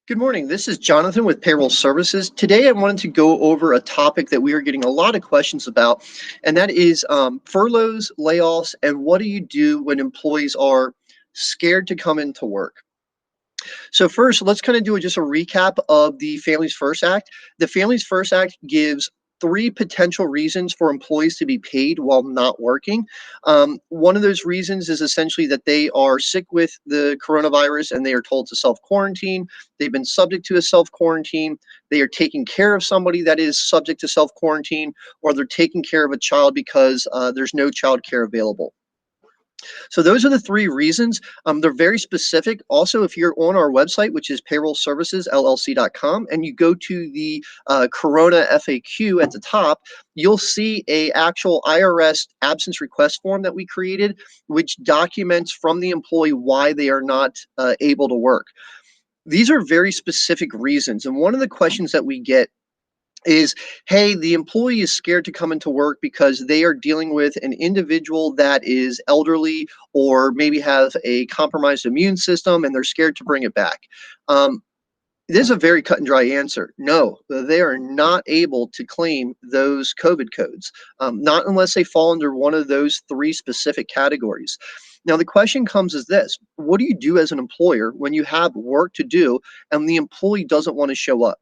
Good morning. This is Jonathan with Payroll Services. Today, I wanted to go over a topic that we are getting a lot of questions about, and that is furloughs, layoffs, and what do you do when employees are scared to come into work? So first, let's kind of do just a recap of the Families First Act. The Families First Act gives three potential reasons for employees to be paid while not working. One of those reasons is essentially that they are sick with the coronavirus and they are told to self quarantine. They've been subject to a self quarantine. They are taking care of somebody that is subject to self quarantine, or they're taking care of a child because there's no child care available. So those are the three reasons. They're very specific. Also, if you're on our website, which is payrollservicesllc.com, and you go to the Corona FAQ at the top, you'll see a actual IRS absence request form that we created, which documents from the employee why they are not able to work. These are very specific reasons. And one of the questions that we get is, hey, the employee is scared to come into work because they are dealing with an individual that is elderly or maybe have a compromised immune system and they're scared to bring it back. This is a very cut and dry answer. No, they are not able to claim those COVID codes, not unless they fall under one of those three specific categories. Now, the question comes is this: what do you do as an employer when you have work to do and the employee doesn't want to show up?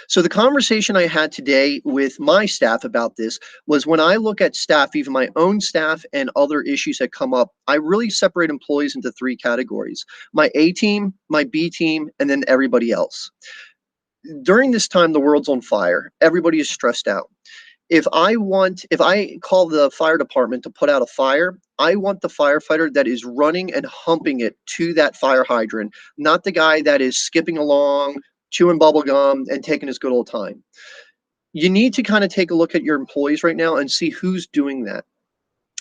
So the conversation I had today with my staff about this was when I look at staff, even my own staff and other issues that come up, I really separate employees into three categories: my A team, my B team, and then everybody else. During this time, the world's on fire. Everybody is stressed out. If I call the fire department to put out a fire, I want the firefighter that is running and humping it to that fire hydrant, not the guy that is skipping along, chewing bubble gum, and taking his good old time. You need to kind of take a look at your employees right now and see who's doing that.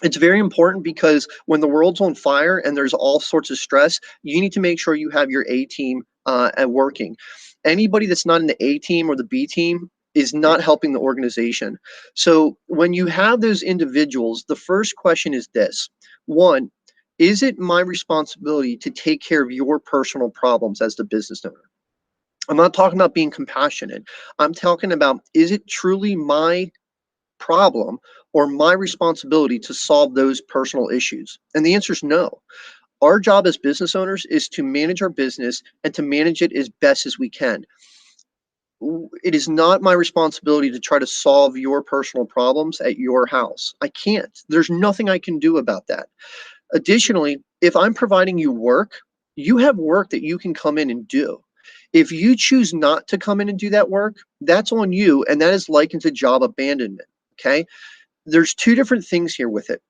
It's very important because when the world's on fire and there's all sorts of stress, you need to make sure you have your A team at working. Anybody that's not in the A team or the B team is not helping the organization. So when you have those individuals, the first question is this: one, is it my responsibility to take care of your personal problems as the business owner? I'm not talking about being compassionate. I'm talking about, is it truly my problem or my responsibility to solve those personal issues? And the answer is no. Our job as business owners is to manage our business and to manage it as best as we can. It is not my responsibility to try to solve your personal problems at your house. I can't. There's nothing I can do about that. Additionally, if I'm providing you work, you have work that you can come in and do. If you choose not to come in and do that work, that's on you, and that is likened to job abandonment. Okay. There's two different things here with it.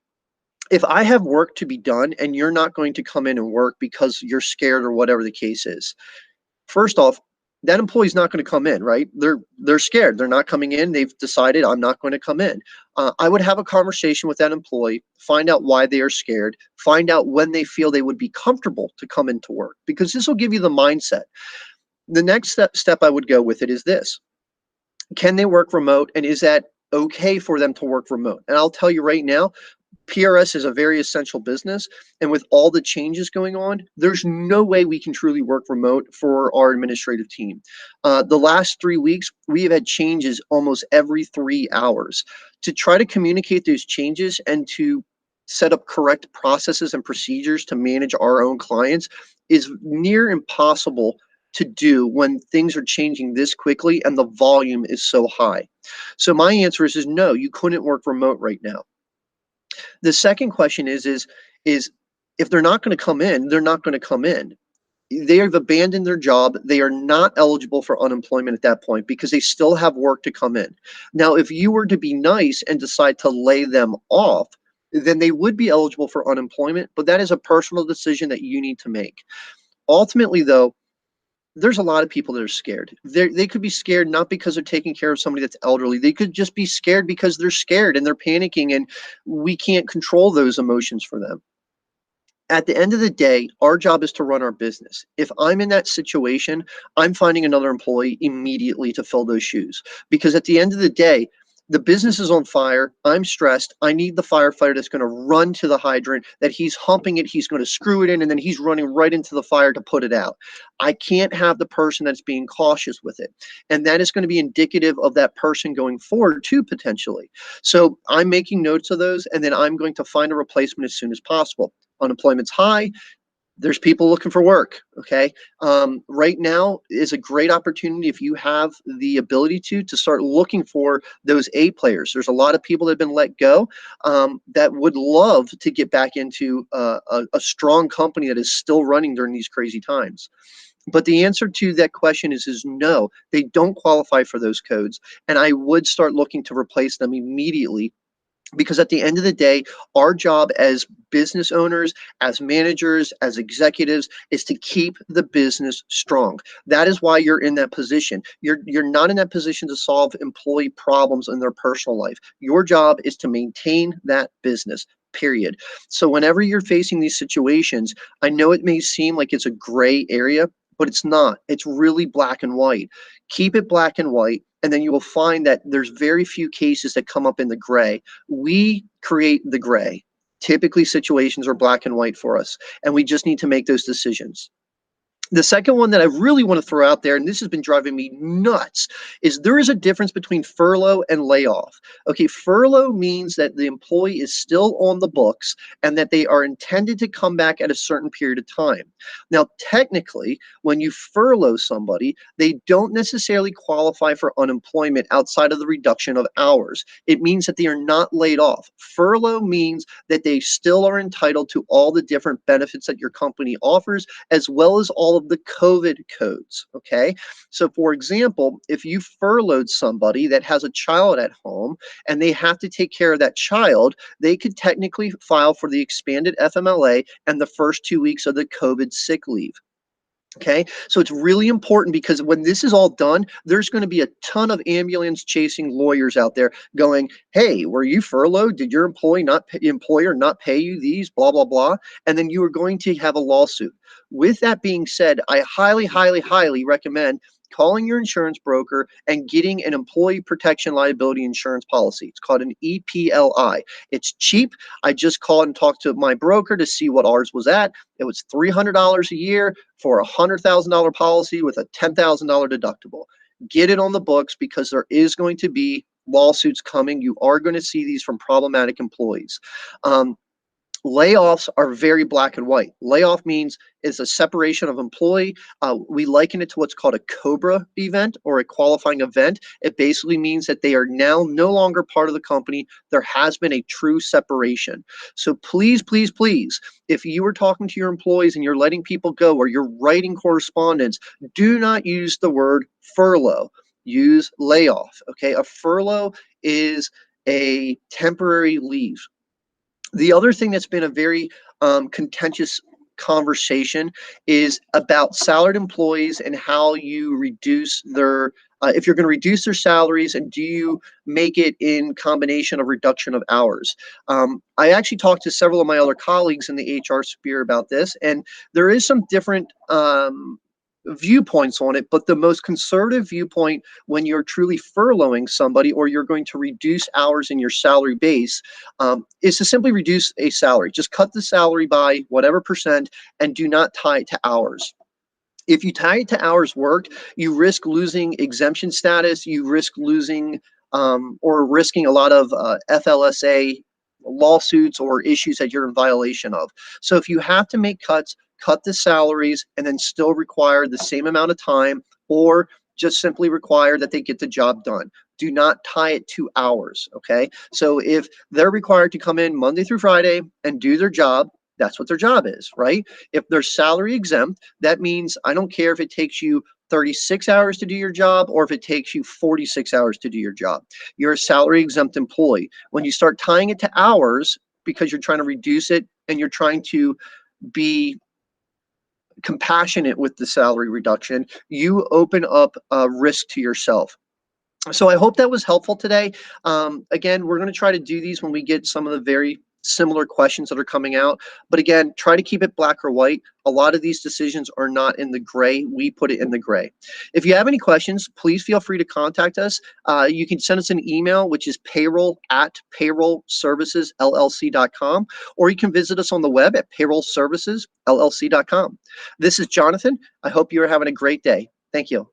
If I have work to be done and you're not going to come in and work because you're scared or whatever the case is, first off, that employee's not going to come in, right? They're scared. They're not coming in. They've decided I'm not going to come in. I would have a conversation with that employee, find out why they are scared, find out when they feel they would be comfortable to come into work, because this will give you the mindset. The next step I would go with it is this: can they work remote, and is that okay for them to work remote? And I'll tell you right now, PRS is a very essential business, and with all the changes going on, there's no way we can truly work remote for our administrative team. The last 3 weeks, we have had changes almost every 3 hours. To try to communicate those changes and to set up correct processes and procedures to manage our own clients is near impossible to do when things are changing this quickly and the volume is so high. So my answer is no, you couldn't work remote right now. The second question is if they're not going to come in, they're not going to come in. They have abandoned their job. They are not eligible for unemployment at that point because they still have work to come in. Now, if you were to be nice and decide to lay them off, then they would be eligible for unemployment, but that is a personal decision that you need to make. Ultimately, though, there's a lot of people that are scared. They could be scared not because they're taking care of somebody that's elderly. They could just be scared because they're scared and they're panicking, and we can't control those emotions for them. At the end of the day, our job is to run our business. If I'm in that situation, I'm finding another employee immediately to fill those shoes. Because at the end of the day, The business is on fire. I'm stressed. I need the firefighter that's going to run to the hydrant, that he's humping it, he's going to screw it in, and then he's running right into the fire to put it out. I can't have the person that's being cautious with it. And that is going to be indicative of that person going forward, too, potentially. So I'm making notes of those, and then I'm going to find a replacement as soon as possible. Unemployment's high, there's people looking for work. Okay. Right now is a great opportunity if you have the ability to start looking for those A players. There's a lot of people that have been let go that would love to get back into a strong company that is still running during these crazy times. But the answer to that question is no, they don't qualify for those codes. And I would start looking to replace them immediately, because at the end of the day, our job as business owners, as managers, as executives is to keep the business strong. That is why you're in that position. You're not in that position to solve employee problems in their personal life. Your job is to maintain that business. Period. So whenever you're facing these situations, I know it may seem like it's a gray area, but it's not. It's really black and white. Keep it black and white, and then you will find that there's very few cases that come up in the gray. We create the gray. Typically, situations are black and white for us, and we just need to make those decisions. The second one that I really want to throw out there, and this has been driving me nuts, is there is a difference between furlough and layoff. Okay, furlough means that the employee is still on the books and that they are intended to come back at a certain period of time. Now, technically, when you furlough somebody, they don't necessarily qualify for unemployment outside of the reduction of hours. It means that they are not laid off. Furlough means that they still are entitled to all the different benefits that your company offers, as well as all of the COVID codes. Okay. So, for example, if you furloughed somebody that has a child at home and they have to take care of that child, they could technically file for the expanded FMLA and the first 2 weeks of the COVID sick leave. Okay, so it's really important, because when this is all done, there's going to be a ton of ambulance chasing lawyers out there going, "Hey, were you furloughed? Did your employer not pay you these? Blah blah blah," and then you are going to have a lawsuit. With that being said, I highly, highly, highly recommend calling your insurance broker and getting an employee protection liability insurance policy. It's called an EPLI. It's cheap. I just called and talked to my broker to see what ours was at. It was $300 a year for a $100,000 policy with a $10,000 deductible. Get it on the books, because there is going to be lawsuits coming. You are going to see these from problematic employees. Layoffs are very black and white. Layoff means is a separation of employee. We liken it to what's called a COBRA event, or a qualifying event. It basically means that they are now no longer part of the company. There has been a true separation. So please, please, please, if you are talking to your employees and you're letting people go, or you're writing correspondence, do not use the word furlough. Use layoff. Okay, a furlough is a temporary leave. The other thing that's been a very contentious conversation is about salaried employees and how you reduce their, if you're going to reduce their salaries, and do you make it in combination of reduction of hours. I actually talked to several of my other colleagues in the HR sphere about this, and there is some different viewpoints on it, but the most conservative viewpoint, when you're truly furloughing somebody or you're going to reduce hours in your salary base, is to simply reduce a salary. Just cut the salary by whatever percent and do not tie it to hours. If you tie it to hours worked, you risk losing exemption status, you risk losing or risking a lot of FLSA lawsuits or issues that you're in violation of. So if you have to make cuts, cut the salaries and then still require the same amount of time, or just simply require that they get the job done. Do not tie it to hours, okay? So if they're required to come in Monday through Friday and do their job, that's what their job is, right? If they're salary exempt, that means I don't care if it takes you 36 hours to do your job or if it takes you 46 hours to do your job. You're a salary exempt employee. When you start tying it to hours because you're trying to reduce it and you're trying to be compassionate with the salary reduction, you open up a risk to yourself. So I hope that was helpful today. Again, we're going to try to do these when we get some of the very similar questions that are coming out. But again, try to keep it black or white. A lot of these decisions are not in the gray. We put it in the gray. If you have any questions, please feel free to contact us. You can send us an email, which is payroll@payrollservicesllc.com, or you can visit us on the web at payrollservicesllc.com. This is Jonathan. I hope you're having a great day. Thank you.